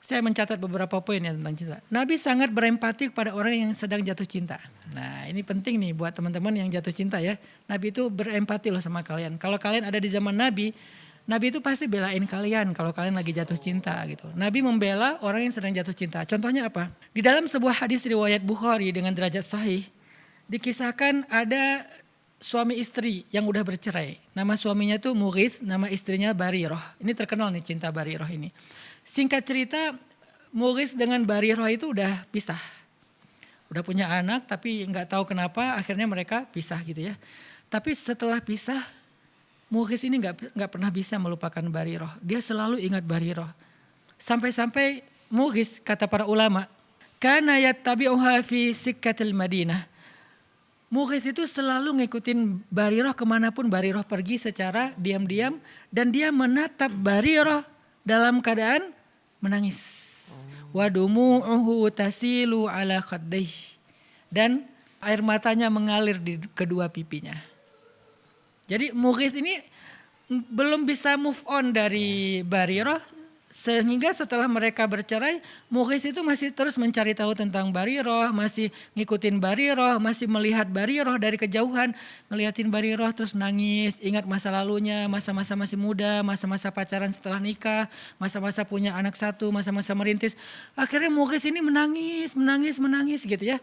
Saya mencatat beberapa poin ya tentang cinta. Nabi sangat berempati kepada orang yang sedang jatuh cinta. Nah ini penting nih buat teman-teman yang jatuh cinta ya. Nabi itu berempati loh sama kalian. Kalau kalian ada di zaman Nabi, Nabi itu pasti belain kalian kalau kalian lagi jatuh cinta gitu. Nabi membela orang yang sedang jatuh cinta. Contohnya apa? Di dalam sebuah hadis riwayat Bukhari dengan derajat sahih, dikisahkan ada suami istri yang udah bercerai. Nama suaminya tuh Mughith, nama istrinya Barirah. Ini terkenal nih cinta Barirah ini. Singkat cerita, Mughith dengan Barirah itu udah pisah. Udah punya anak tapi nggak tahu kenapa akhirnya mereka pisah gitu ya. Tapi setelah pisah, Mughith ini nggak pernah bisa melupakan Barirah. Dia selalu ingat Barirah. Sampai-sampai Mughith kata para ulama, kana yattabi'uha fi sikkatil Madinah. Mughith itu selalu ngikutin Barirah kemanapun Barirah pergi secara diam-diam. Dan dia menatap Barirah dalam keadaan menangis. Wa dumu'uhu tasilu ala khaddayh. Dan air matanya mengalir di kedua pipinya. Jadi Mughith ini belum bisa move on dari Barirah. Sehingga setelah mereka bercerai, Mughith itu masih terus mencari tahu tentang Barirah, masih ngikutin Barirah, masih melihat Barirah dari kejauhan, ngeliatin Barirah terus nangis, ingat masa lalunya, masa-masa masih muda, masa-masa pacaran setelah nikah, masa-masa punya anak satu, masa-masa merintis. Akhirnya Mughith ini menangis gitu ya.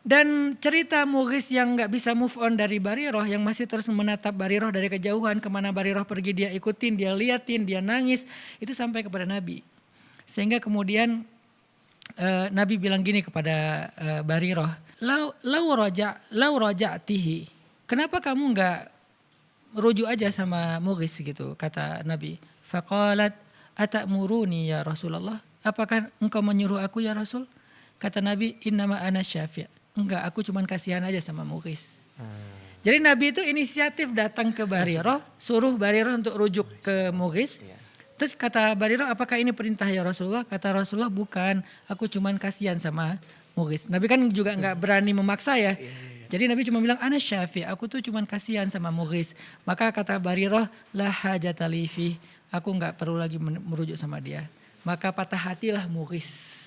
Dan cerita Mughith yang gak bisa move on dari Barirah, yang masih terus menatap Barirah dari kejauhan, kemana Barirah pergi dia ikutin, dia liatin, dia nangis, itu sampai kepada Nabi. Sehingga kemudian Nabi bilang gini kepada Barirah, lau raja'tihi, kenapa kamu gak rujuk aja sama Mughith gitu, kata Nabi. Faqalat atamuruni ya Rasulullah, apakah engkau menyuruh aku ya Rasul? Kata Nabi, innama ana syafi'. Enggak, aku cuman kasihan aja sama Mughith. Jadi Nabi itu inisiatif datang ke Barirah, suruh Barirah untuk rujuk ke Mughith. Terus kata Barirah, apakah ini perintah ya Rasulullah? Kata Rasulullah, bukan, aku cuman kasihan sama Mughith. Nabi kan juga enggak berani memaksa ya. Jadi Nabi cuma bilang, ana syafi', aku tuh cuman kasihan sama Mughith. Maka kata Barirah, la hajata li fi, aku enggak perlu lagi merujuk sama dia. Maka patah hatilah Mughith.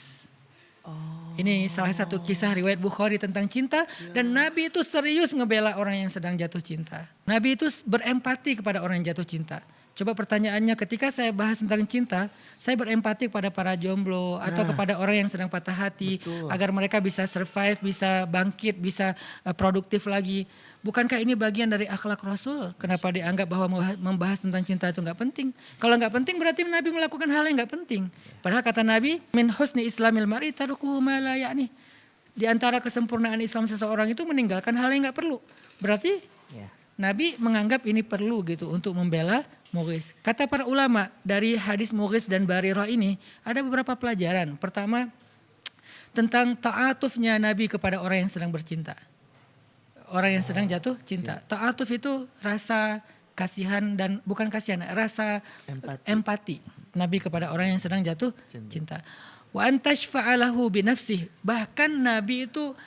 Ini salah satu kisah riwayat Bukhari tentang cinta. Dan Nabi itu serius ngebela orang yang sedang jatuh cinta. Nabi itu berempati kepada orang yang jatuh cinta. Coba pertanyaannya, ketika saya bahas tentang cinta, saya berempati kepada para jomblo atau kepada orang yang sedang patah hati. Betul. Agar mereka bisa survive, bisa bangkit, bisa produktif lagi. Bukankah ini bagian dari akhlak Rasul? Kenapa dianggap bahwa membahas tentang cinta itu gak penting? Kalau gak penting berarti Nabi melakukan hal yang gak penting. Padahal kata Nabi, min husni islamil mar'i tarukuhu ma la ya'ni. Di antara kesempurnaan Islam seseorang itu meninggalkan hal yang gak perlu. Berarti Nabi menganggap ini perlu gitu untuk membela Mughith. Kata para ulama, dari hadis Mughith dan Barirah ini ada beberapa pelajaran. Pertama, tentang ta'atufnya Nabi kepada orang yang sedang bercinta. Orang yang sedang jatuh cinta. Ta'atuf itu rasa kasihan dan bukan kasihan, rasa empati Nabi kepada orang yang sedang jatuh cinta. Wa antashfa'alahu binafsih. Bahkan Nabi itu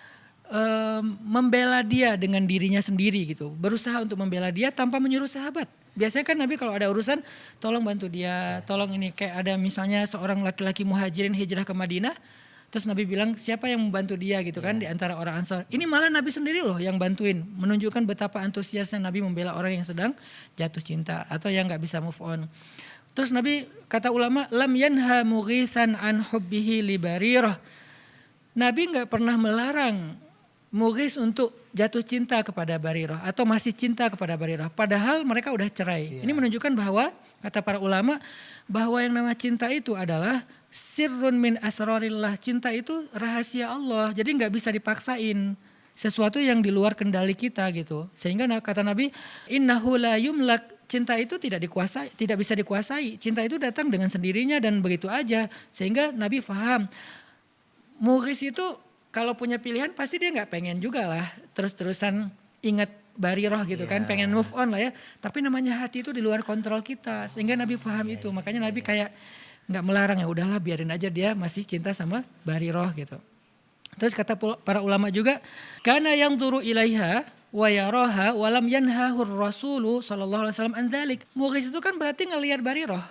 membela dia dengan dirinya sendiri gitu. Berusaha untuk membela dia tanpa menyuruh sahabat. Biasanya kan Nabi kalau ada urusan, tolong bantu dia, tolong ini. Kayak ada misalnya seorang laki-laki muhajirin hijrah ke Madinah. Terus Nabi bilang siapa yang membantu dia gitu kan di antara orang Ansor. Ini malah Nabi sendiri loh yang bantuin. Menunjukkan betapa antusiasnya Nabi membela orang yang sedang jatuh cinta atau yang gak bisa move on. Terus Nabi kata ulama, lam yanha Mughithan an hubbihi li Barirah. Nabi gak pernah melarang Mughith untuk jatuh cinta kepada Barirah atau masih cinta kepada Barirah. Padahal mereka udah cerai. Ini menunjukkan bahwa kata para ulama bahwa yang nama cinta itu adalah sirrun min asrarillah. Cinta itu rahasia Allah. Jadi gak bisa dipaksain. Sesuatu yang di luar kendali kita gitu. Sehingga kata Nabi, innahu la yumlak. Cinta itu tidak dikuasai, tidak bisa dikuasai. Cinta itu datang dengan sendirinya dan begitu aja. Sehingga Nabi faham. Mughith itu kalau punya pilihan pasti dia gak pengen juga lah terus-terusan ingat Barirah gitu kan, pengen move on lah ya. Tapi namanya hati itu di luar kontrol kita, sehingga Nabi paham itu. Makanya Nabi kayak gak melarang, ya udahlah biarin aja dia masih cinta sama Barirah gitu. Terus kata para ulama juga, kana yang turu ilaiha wa yaraha walam yanhahur rasulu sallallahu alaihi wasallam an dzalik. Mughith itu kan berarti ngelihat Barirah.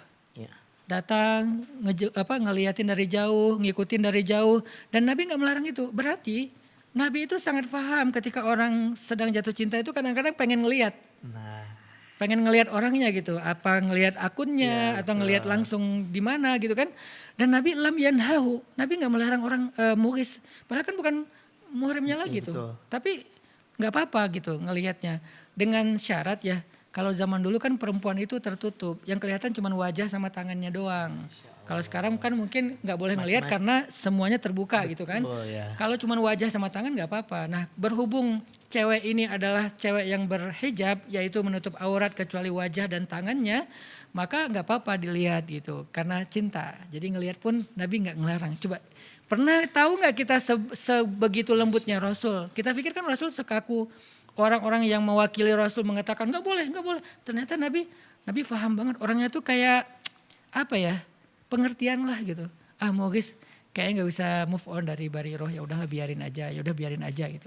datang ngeliatin dari jauh, ngikutin dari jauh, dan Nabi nggak melarang itu. Berarti Nabi itu sangat paham ketika orang sedang jatuh cinta itu kadang-kadang pengen ngeliat. Nah, Pengen ngelihat orangnya gitu, apa ngelihat akunnya iya, atau ngelihat betul. langsung di mana gitu kan. Dan Nabi lam yanhahu, Nabi nggak melarang orang muhris, padahal kan bukan muhrimnya lagi Iya, tuh. betul. Tapi nggak apa-apa gitu ngelihatnya, dengan syarat ya kalau zaman dulu kan perempuan itu tertutup, yang kelihatan cuma wajah sama tangannya doang. Kalau sekarang kan mungkin nggak boleh ngelihat karena semuanya terbuka gitu kan. Betul ya. Kalau cuma wajah sama tangan nggak apa-apa. Nah, berhubung cewek ini adalah cewek yang berhijab, yaitu menutup aurat kecuali wajah dan tangannya, maka nggak apa-apa dilihat gitu, karena cinta. Jadi ngelihat pun Nabi nggak ngelarang. Coba, pernah tahu nggak kita sebegitu lembutnya Rasul? Kita pikir kan Rasul sekaku orang-orang yang mewakili Rasul mengatakan nggak boleh, nggak boleh. Ternyata Nabi paham banget, orangnya tuh kayak apa ya? Pengertian lah gitu. Mau guys, kayaknya nggak bisa move on dari Bariroh, ya udahlah biarin aja, ya udah biarin aja gitu.